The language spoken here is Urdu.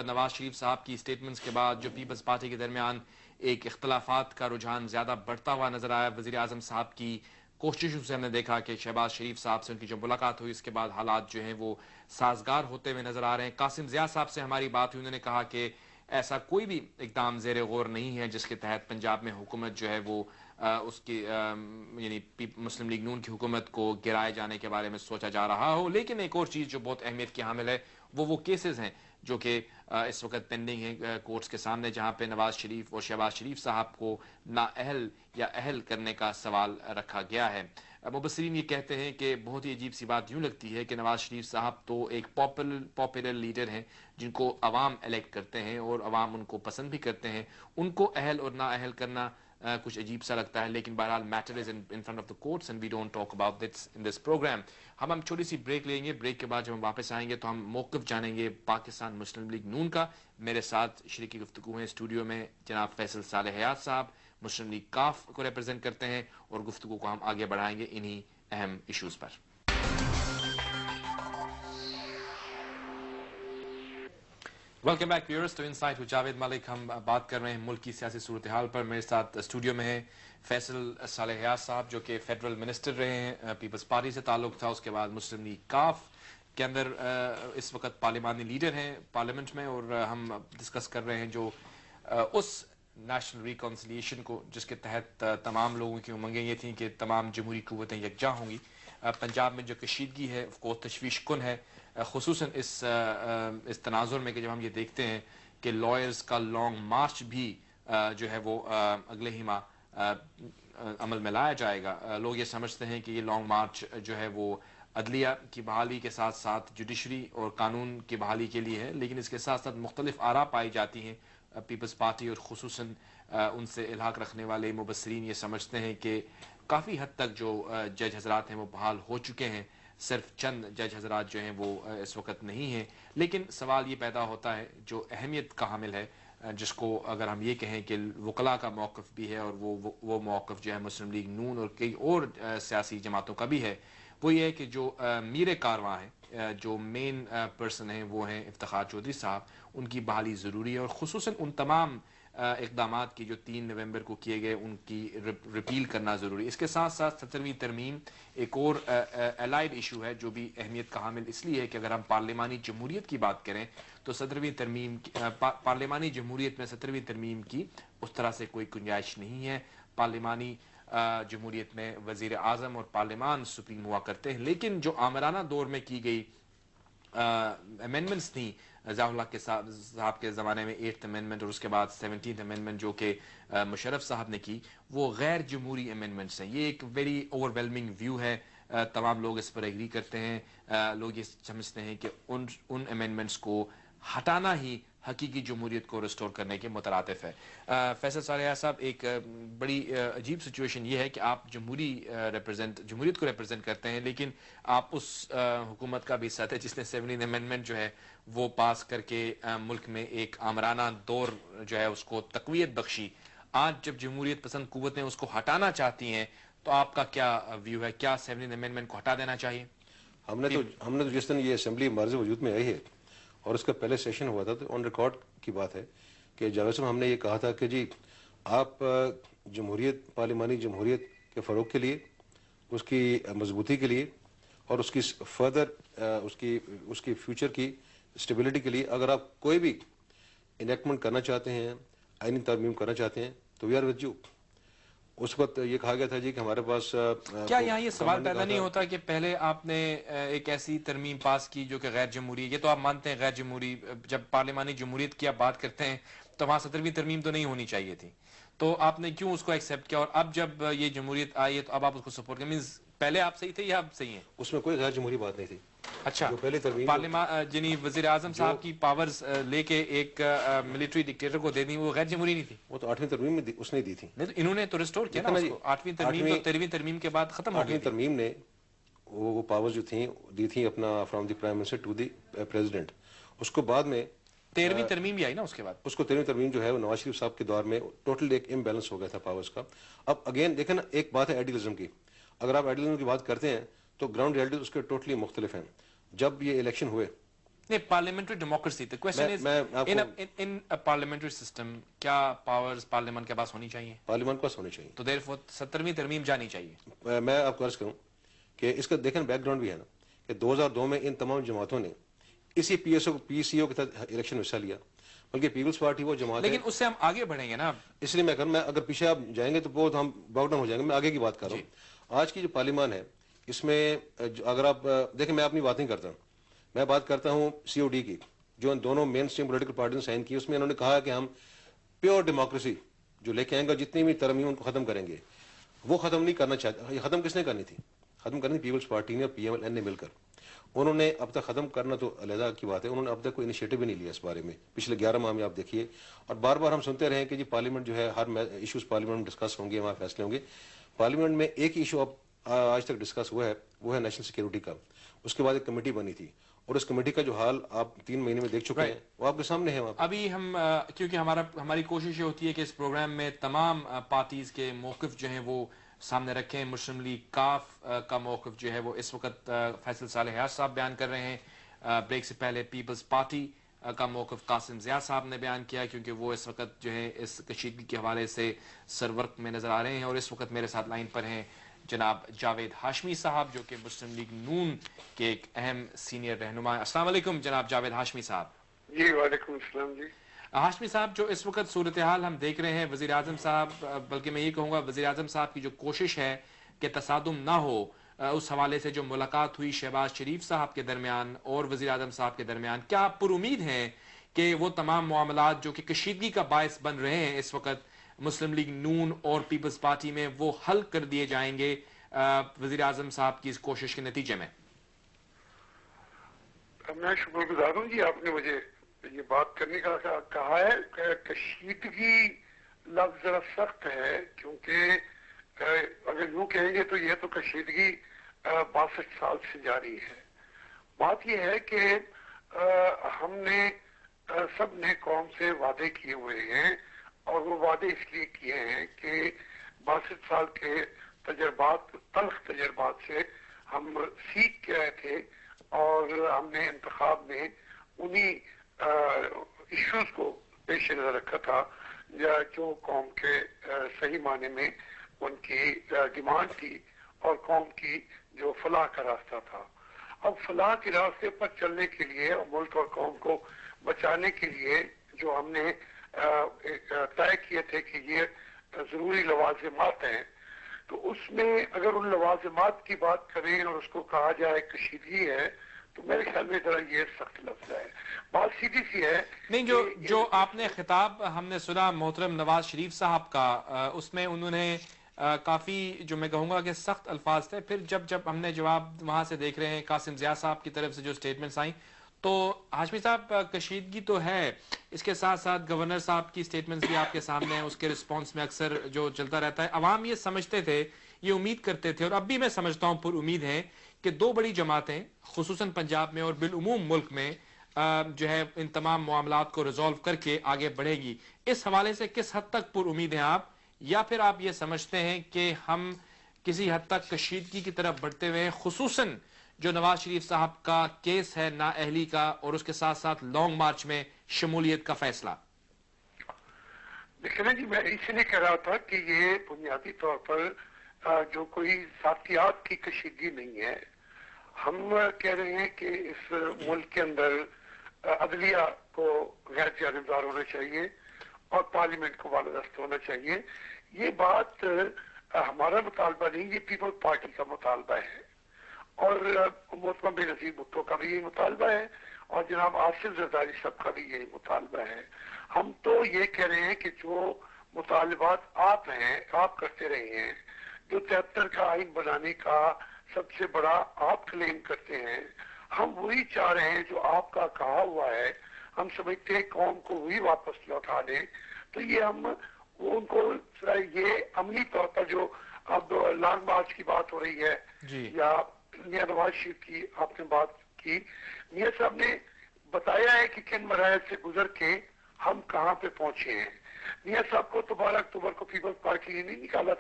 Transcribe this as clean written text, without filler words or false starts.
نواز شریف صاحب کی سٹیٹمنٹس کے بعد جو پیپلز پارٹی کے درمیان ایک اختلافات کا رجحان زیادہ بڑھتا ہوا نظر آیا. وزیر اعظم صاحب کی کوششوں سے ہم نے دیکھا کہ شہباز شریف صاحب سے ان کی جو ملاقات ہوئی اس کے بعد حالات جو ہیں وہ سازگار ہوتے ہوئے نظر آ رہے ہیں. قاسم ضیاء صاحب سے ہماری بات ہوئی, انہوں نے کہا کہ ایسا کوئی بھی اقدام زیر غور نہیں ہے جس کے تحت پنجاب میں حکومت جو ہے وہ اس کی یعنی مسلم لیگ نون کی حکومت کو گرائے جانے کے بارے میں سوچا جا رہا ہو. لیکن ایک اور چیز جو بہت اہمیت کی حامل ہے وہ کیسز ہیں جو کہ اس وقت پینڈنگ ہیں کورٹس کے سامنے, جہاں پہ نواز شریف اور شہباز شریف صاحب کو نااہل یا اہل کرنے کا سوال رکھا گیا ہے. مبصرین یہ کہتے ہیں کہ بہت ہی عجیب سی بات یوں لگتی ہے کہ نواز شریف صاحب تو ایک پاپولر لیڈر ہیں جن کو عوام الیکٹ کرتے ہیں اور عوام ان کو پسند بھی کرتے ہیں. ان کو اہل اور نااہل کرنا کچھ عجیب سا لگتا ہے, لیکن بہرحال matter is in front of the courts and we don't talk about this in this program. ہم چھوٹی سی بریک لیں گے. بریک کے بعد جب ہم واپس آئیں گے تو ہم موقف جانیں گے پاکستان مسلم لیگ نون کا. میرے ساتھ شریک گفتگو ہیں اسٹوڈیو میں جناب فیصل صالح حیات صاحب, مسلم لیگ کاف کو ریپرزینٹ کرتے ہیں, اور گفتگو کو ہم آگے بڑھائیں گے انہی اہم ایشوز پر. Welcome back viewers to Insight with Javed Malik. ہم بات کر رہے ہیں ملک کی سیاسی صورتحال پر. میرے ساتھ اسٹوڈیو میں ہیں فیصل صالح حیات صاحب جو کہ فیڈرل منسٹر رہے ہیں, پیپلز پارٹی سے تعلق تھا, اس کے بعد مسلم لیگ کاف کے اندر اس وقت پارلیمانی لیڈر ہیں پارلیمنٹ میں, اور ہم ڈسکس کر رہے ہیں جو اس نیشنل ریکانسیلیشن کو جس کے تحت تمام لوگوں کی امنگیں یہ تھیں کہ تمام جمہوری قوتیں یکجا ہوں گی. پنجاب میں جو کشیدگی ہے وہ تشویش کن ہے, خصوصاً اس تناظر میں کہ جب ہم یہ دیکھتے ہیں کہ لائرز کا لانگ مارچ بھی جو ہے وہ اگلے ہی ماہ عمل میں لایا جائے گا. لوگ یہ سمجھتے ہیں کہ یہ لانگ مارچ جو ہے وہ عدلیہ کی بحالی کے ساتھ ساتھ جوڈیشری اور قانون کی بحالی کے لیے ہے, لیکن اس کے ساتھ ساتھ مختلف آراء پائی جاتی ہیں. پیپلز پارٹی اور خصوصاً ان سے الحاق رکھنے والے مبصرین یہ سمجھتے ہیں کہ کافی حد تک جو جج حضرات ہیں وہ بحال ہو چکے ہیں, صرف چند جج حضرات جو ہیں وہ اس وقت نہیں ہیں. لیکن سوال یہ پیدا ہوتا ہے جو اہمیت کا حامل ہے, جس کو اگر ہم یہ کہیں کہ وکلاء کا موقف بھی ہے اور وہ موقف جو ہے مسلم لیگ نون اور کئی اور سیاسی جماعتوں کا بھی ہے, وہ یہ ہے کہ جو میر کارواں ہیں, جو مین پرسن ہیں وہ ہیں افتخار چودھری صاحب, ان کی بحالی ضروری ہے, اور خصوصاً ان تمام اقدامات کی جو 3 نومبر کو کیے گئے ان کی ریپیل کرنا ضروری ہے. اس کے ساتھ ساتھ 17ویں ترمیم ایک اور الائڈ ایشو ہے جو بھی اہمیت کا حامل اس لیے ہے کہ اگر ہم پارلیمانی جمہوریت کی بات کریں تو 17ویں ترمیم پارلیمانی جمہوریت میں 17ویں ترمیم کی اس طرح سے کوئی گنجائش نہیں ہے. پارلیمانی جمہوریت میں وزیر اعظم اور پارلیمان سپریم ہوا کرتے ہیں, لیکن جو آمرانہ دور میں کی گئی امینڈمنٹس تھیں ضیاء اللہ کے صاحب کے زمانے میں 8th امینڈمنٹ اور اس کے بعد 17th امینڈمنٹ جو کہ مشرف صاحب نے کی, وہ غیر جمہوری امینڈمنٹس ہیں. یہ ایک ویری اوور ویلمنگ ویو ہے, تمام لوگ اس پر ایگری کرتے ہیں. لوگ یہ سمجھتے ہیں کہ ان امینڈمنٹس کو ہٹانا ہی حقیقی جمہوریت کو ریسٹور کرنے کے مترادف ہے. فیصل صالح صاحب, ایک بڑی عجیب سچویشن یہ ہے کہ آپ جمہوریت کو ریپرزینٹ کرتے ہیں, لیکن آپ اس حکومت کا بھی حصہ تھے جس نے 17 امینڈمنٹ جو ہے وہ پاس کر کے ملک میں ایک آمرانہ دور جو ہے اس کو تقویت بخشی. آج جب جمہوریت پسند قوتیں اس کو ہٹانا چاہتی ہیں تو آپ کا کیا ویو ہے, کیا 17 امینڈمنٹ کو ہٹا دینا چاہیے؟ ہم نے تو جس دن یہ اسمبلی معرض وجود میں آئی ہے اور اس کا پہلے سیشن ہوا تھا تو آن ریکارڈ کی بات ہے کہ جاوید صاحب ہم نے یہ کہا تھا کہ جی آپ جمہوریت پارلیمانی جمہوریت کے فروغ کے لیے, اس کی مضبوطی کے لیے اور اس کی فردر اس کی فیوچر کی اسٹیبلٹی کے لیے اگر آپ کوئی بھی انیکٹمنٹ کرنا چاہتے ہیں, آئینی ترمیم کرنا چاہتے ہیں تو وی آر ود یو. اس وقت یہ کہا گیا تھا جی کہ ہمارے پاس کیا یہاں یہ سوال پیدا نہیں ہوتا کہ پہلے آپ نے ایک ایسی ترمیم پاس کی جو کہ غیر جمہوری, یہ تو آپ مانتے ہیں غیر جمہوری, جب پارلیمانی جمہوریت کی آپ بات کرتے ہیں تو وہاں 17ویں ترمیم تو نہیں ہونی چاہیے تھی, تو آپ نے کیوں اس کو ایکسیپٹ کیا, اور اب جب یہ جمہوریت آئی ہے تو اب آپ اس کو سپورٹ کریں, مینز پہلے آپ صحیح تھے یا اب صحیح ہیں؟ اس میں کوئی غیر جمہوری بات نہیں تھی. اچھا, جو پہلی ترمیم پارلیمان یعنی وزیر اعظم صاحب کی پاورز لے کے ایک ملٹری ڈکٹیٹر کو دے دی, وہ غیر جمہوری نہیں تھی؟ وہ تو 8ویں ترمیم میں اس نے دی تھی. نہیں تو انہوں نے تو ریسٹور کیا نا اس کو. 8ویں ترمیم تو 13ویں ترمیم کے بعد ختم ہو گئی. 8ویں ترمیم نے وہ پاورز جو تھیں دی تھیں اپنا from the prime minister to the president. اس کو بعد میں 13ویں ترمیم بھی آئی نا اس کے بعد. اس کو 13ویں ترمیم جو ہے وہ نواز شریف صاحب کے دور میں ٹوٹل ایک امبیلنس ہو گیا تھا پاورز کا. اب اگین دیکھیں نا, ایک بات ہے ایڈیلزم کی, اگر آپ ایڈیلزم کی بات کرتے ہیں تو گراؤنڈ ریئلٹی اس کے ٹوٹلی مختلف ہیں. جب یہ الیکشن ہوئے نہیں parliamentary democracy the question is in a parliamentary system کیا powers پارلیمنٹ کے پاس ہونی چاہیے؟ پارلیمنٹ کے پاس ہونی چاہیے. تو therefore 70ویں ترمیم جانی چاہیے. میں آپ کو عرض کروں کہ اس کا دیکھیں بیک گراؤنڈ بھی ہے نا کہ 2002 میں ان تمام جماعتوں نے اسی پی سی او کے تحت الیکشن میں حصہ لیا, بلکہ پیپلز پارٹی وہ جماعت ہے. لیکن اس سے ہم آگے بڑھیں گے نا. اس لیے میں اگر پیچھے آپ جائیں گے تو بہت ہم باک ڈاؤن ہو جائیں گے. میں آگے کی بات کر رہا ہوں. آج کی جو پارلیمان ہے اس میں اگر آپ دیکھیں, میں اپنی بات نہیں کرتا, میں بات کرتا ہوں سی او ڈی کی, جو ان دونوں مین اسٹریم پولیٹیکل پارٹیوں نے سائن کی. اس میں انہوں نے کہا کہ ہم پیور ڈیموکریسی جو لے کے آئیں گے, جتنی بھی ترمیم ان کو ختم کریں گے, وہ ختم نہیں کرنا چاہتے. یہ ختم کس نے کرنی تھی؟ ختم کرنی پیپلز پارٹی نے اور پی ایم ایل این نے مل کر. انہوں نے اب تک ختم کرنا تو علیحدہ کی بات ہے, انہوں نے اب تک کوئی انیشیٹو بھی نہیں لیا اس بارے میں. پچھلے 11 ماہ میں آپ دیکھیے, اور بار بار ہم سنتے رہے کہ جی پارلیمنٹ جو ہے ہر ایشوز پارلیمنٹ میں ڈسکس ہوں گے, وہاں فیصلے ہوں گے. پارلیمنٹ میں ایک ایشو اب آج تک ڈسکس ہوا ہے, وہ ہے نیشنل سیکیورٹی کا. اس کے بعد ایک کمیٹی بنی تھی, اور اس کمیٹی کا جو حال آپ 3 مہینے میں دیکھ چکے ہیں, وہ آپ کے سامنے ہے. ابھی ہم کیونکہ ہماری کوشش یہ ہوتی ہے کہ اس پروگرام میں تمام پارٹیز کے موقف جو ہیں وہ سامنے رکھیں. مسلم لیگ کاف کا موقف جو ہے وہ اس وقت فیصل صالح حیات صاحب بیان کر رہے ہیں. بریک سے پہلے پیپلز پارٹی کا موقف قاسم ضیاء صاحب نے بیان کیا, کیونکہ وہ اس وقت جو ہے اس کشیدگی کے حوالے سے سرورق میں نظر آ رہے ہیں. اور اس وقت میرے ساتھ لائن پر ہیں جناب جاوید ہاشمی صاحب, جو کہ مسلم لیگ نون کے ایک اہم سینئر رہنما ہیں. السلام علیکم جناب جاوید ہاشمی صاحب. جی وعلیکم السلام. جی ہاشمی صاحب, جو اس وقت صورتحال ہم دیکھ رہے ہیں, وزیر اعظم صاحب, بلکہ میں یہ کہوں گا وزیر اعظم صاحب کی جو کوشش ہے کہ تصادم نہ ہو, اس حوالے سے جو ملاقات ہوئی شہباز شریف صاحب کے درمیان اور وزیر اعظم صاحب کے درمیان, کیا آپ پر امید ہیں کہ وہ تمام معاملات جو کہ کشیدگی کا باعث بن رہے ہیں اس وقت مسلم لیگ نون اور پیپلز پارٹی میں, وہ حل کر دیے جائیں گے وزیر اعظم صاحب کی اس کوشش کے نتیجے میں؟ میں شکر گزار ہوں جی, آپ نے مجھے یہ بات کرنے کا کہا ہے. کہ کشیدگی لفظ ذرا سخت ہے, کیونکہ اگر یوں کہیں گے تو یہ تو کشیدگی 62 سال سے جاری ہے. بات یہ ہے کہ ہم نے سب نے قوم سے وعدے کیے ہوئے ہیں, اور وہ وعدے اس لیے کیے ہیں کہ 62 سال کے تجربات, تلخ تجربات سے ہم سیکھ کے آئے تھے, اور ہم نے انتخاب میں انہی ایشوز کو پیش نظر رکھا تھا جو قوم کے صحیح معنی میں ان کی ڈیمانڈ تھی, اور قوم کی جو فلاح کا راستہ تھا. اب فلاح کے راستے پر چلنے کے لیے اور ملک اور قوم کو بچانے کے لیے جو ہم نے طے کیے تھے کہ یہ ضروری لوازمات ہیں, تو اس میں اگر ان لوازمات کی بات کریں اور اس کو کہا جائے کشیدگی ہے, تو میرے خیال میں ذرا یہ سخت لفظ ہے. بات سیدھی سی ہے. نہیں, جو آپ نے خطاب ہم نے سنا محترم نواز شریف صاحب کا, اس میں انہوں نے کافی جو میں کہوں گا کہ سخت الفاظ تھے. پھر جب ہم نے جواب وہاں سے دیکھ رہے ہیں قاسم ضیاء صاحب کی طرف سے جو سٹیٹمنٹس آئیں, تو ہاشمی صاحب کشیدگی تو ہے, اس کے ساتھ ساتھ گورنر صاحب کی سٹیٹمنٹس بھی آپ کے سامنے ہیں. اس کے رسپانس میں اکثر جو چلتا رہتا ہے, عوام یہ سمجھتے تھے, یہ امید کرتے تھے, اور اب بھی میں سمجھتا ہوں پر امید ہے کہ 2 بڑی جماعتیں خصوصاً پنجاب میں اور بالعموم ملک میں جو ہے ان تمام معاملات کو ریزالو کر کے آگے بڑھے گی. اس حوالے سے کس حد تک پر امید ہیں آپ, یا پھر آپ یہ سمجھتے ہیں کہ ہم کسی حد تک کشیدگی کی طرف بڑھتے ہوئے, خصوصاً جو نواز شریف صاحب کا کیس ہے نااہلی کا, اور اس کے ساتھ ساتھ لانگ مارچ میں شمولیت کا فیصلہ؟ دیکھیں جی, میں اس لیے کہہ رہا تھا کہ یہ بنیادی طور پر جو کوئی ذاتیات کی کشیدگی نہیں ہے. ہم کہہ رہے ہیں کہ اس ملک کے اندر عدلیہ کو غیر جانبدار ہونا چاہیے اور پارلیمنٹ کو بالادست ہونا چاہیے. یہ بات ہمارا مطالبہ نہیں, یہ پیپل پارٹی کا مطالبہ ہے, اور محترم بے نظیر بھٹو کا بھی یہی مطالبہ ہے, اور جناب آصف زرداری صاحب کا بھی یہی مطالبہ ہے. ہم تو یہ کہہ رہے ہیں کہ جو مطالبات آپ کرتے رہے ہیں, جو 73 کا آئین بنانے کا سب سے بڑا آپ کلیم کرتے ہیں, ہم وہی چاہ رہے ہیں جو آپ کا کہا ہوا ہے. ہم سمجھتے ہیں قوم کو وہی واپس لوٹا دیں. تو یہ ہم ان کو یہ عملی طور پر جو اب لانگ مارچ کی بات ہو رہی ہے, یا میاں نواز شریف کی آپ نے بات کی, میاں صاحب نے بتایا ہے کہ کن مراحل سے گزر کے ہم کہاں پہ پہنچے ہیں. میاں صاحب کو 12 اکتوبر کو پیپلز پارٹی نے نہیں نکالا